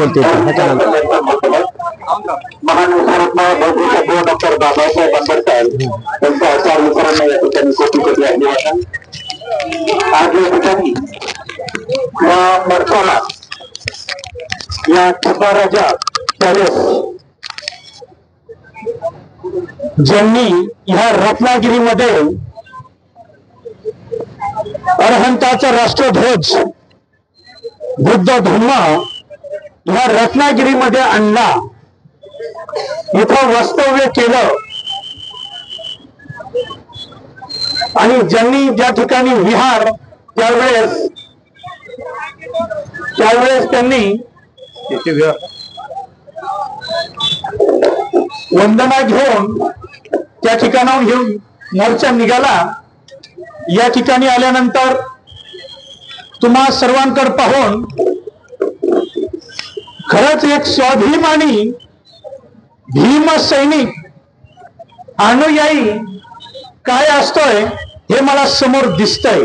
बोलते महान विचारत्न डॉक्टर बाबासाहेब आंबेडकर यांच्या आचार विचारांना या ठिकाणी कोटी अभिवादन। आज या ठिकाणी मरसाला या ठिकाणाच्या पॅलेस ज्यांनी ह्या रत्नागिरीमध्ये अरहंताचा राष्ट्रध्वज बुद्ध धम्म ह्या रत्नागिरीमध्ये आणला, इथं वास्तव्य केलं आणि ज्यांनी ज्या ठिकाणी विहार त्यावेळेस त्यांनी वंदना घेऊन त्या ठिकाणाहून घेऊन मोर्चा निघाला। या ठिकाणी आल्यानंतर तुम्हा सर्वांकडे पाहून खरंच एक स्वाभिमानी भीम सैनिक अनुयायी काय असतोय हे मला समोर दिसतंय।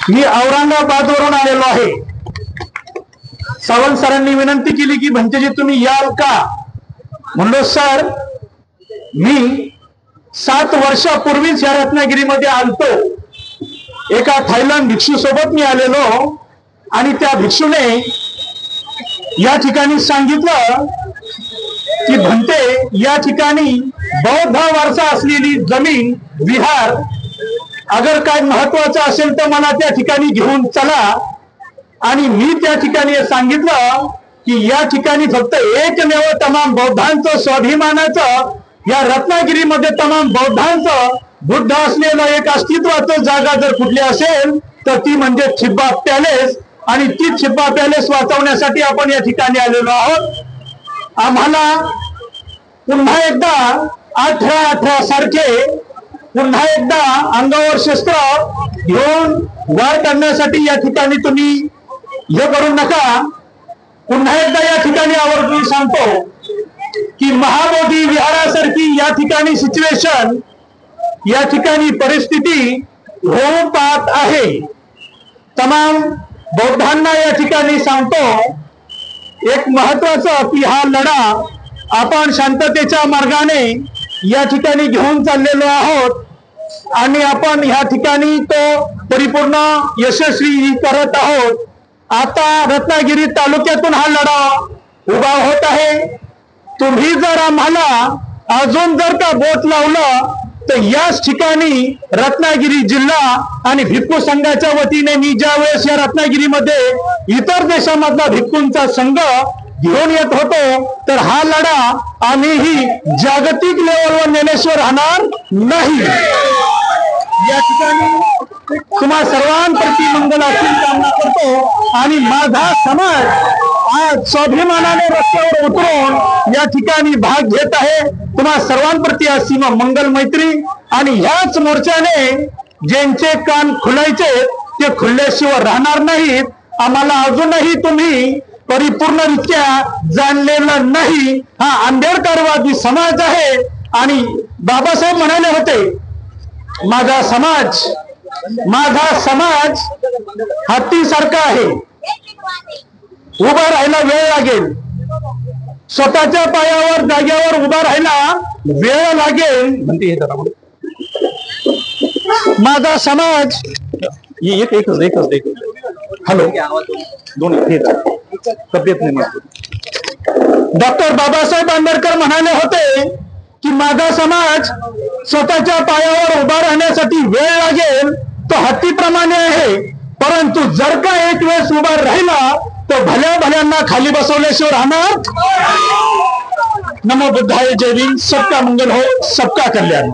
मी औरंगाबादवरून आलेलो आहे। सावंत सरांनी विनंती केली की भंतेजी तुम्ही याल का? म्हणलो सर मी 7 वर्षापूर्वीच या रत्नागिरीमध्ये आलतो। एका थायलंड भिक्षू सोबत मी आलेलो आणि त्या भिक्षूने या ठिकाणी सांगितलं की भंते या ठिकाणी बौद्ध वारसा असलेली जमीन विहार अगर काय महत्वाचं असेल तर मला त्या ठिकाणी घेऊन चला। आणि मी त्या ठिकाणी सांगितलं की या ठिकाणी फक्त एकमेव तमाम बौद्धांचं स्वाभिमानाचं या रत्नागिरीमध्ये तमाम बौद्धांचं बुद्ध असलेलं एक अस्तित्वाचं जागा जर कुठली असेल तर ती म्हणजे छिब्बा पॅलेस। आणि ती छिब्बा पॅलेस वाचवण्यासाठी आपण या ठिकाणी आलेलो आहोत। आम्हाला पुन्हा एकदा 18-18 सारखे पुन्हा एकदा अंगावर शस्त्र घेऊन वार करण्यासाठी या ठिकाणी तुम्ही हे करू नका। पुन्हा एकदा या ठिकाणी आवर्जून सांगतो की महाबोधी विहारासारखी या ठिकाणी सिच्युएशन या ठिकाणी परिस्थिती होऊन पाहत आहे। तमाम बौद्धांना या ठिकाणी सांगतो एक महत्वाचं की हा लढा आपण शांततेच्या मार्गाने या ठिकाणी घेऊन चाललेलो आहोत आणि आपण या ठिकाणी तो परिपूर्ण यशस्वी करत आहोत। आता रत्नागिरी तालुक्यातून हा लढा उभा होत आहे। तुम्ही जर आम्हाला अजून जर का बोट लावलं तर याच ठिकाणी रत्नागिरी जिल्हा आणि भिक्खू संघाच्या वतीने मी ज्या वेळेस या रत्नागिरीमध्ये इतर देशामधला भिक्खूंचा संघ घेऊन येत होतो तर हा लढा आम्हीही जागतिक लेवलवर नेण्याशिवाय राहणार नाही। या ठिकाणी तुम्हा सर्वांप्रती मंगलाची कामना करतो आणि माझा समाज आज स्वाभिमानाने रस्त्यावर उतरून या ठिकाणी भाग घेत आहे। तुम्हा सर्वांप्रती असीम मंगल मैत्री आणि ह्याच मोर्चाने ज्यांचे कान खुलायचे ते खुलल्याशिवाय राहणार नाहीत। आम्हाला अजूनही तुम्ही परिपूर्णरित्या जाणलेलं नाही। हा आंबेडकरवादी समाज आहे आणि बाबासाहेब म्हणाले होते माझा समाज हत्तीसारखा आहे, उभा राहायला वेळ लागेल, स्वतःच्या पायावर जाग्यावर उभा राहायला वेळ लागेल। माझा समाज एकच हॅलो दोन्ही तब्येत नाही। डॉक्टर बाबासाहेब आंबेडकर म्हणाले होते की माझा समाज स्वतःच्या पायावर उभा राहण्यासाठी वेळ लागेल, तो हत्तीप्रमाणे आहे, परंतु जर का एक वेळेस उभा राहिला तर भल्या भल्यांना खाली बसवल्याशिवाय राहणार। नमो बुद्धाय, जय भीम, सबका मंगल हो, सबका कल्याण।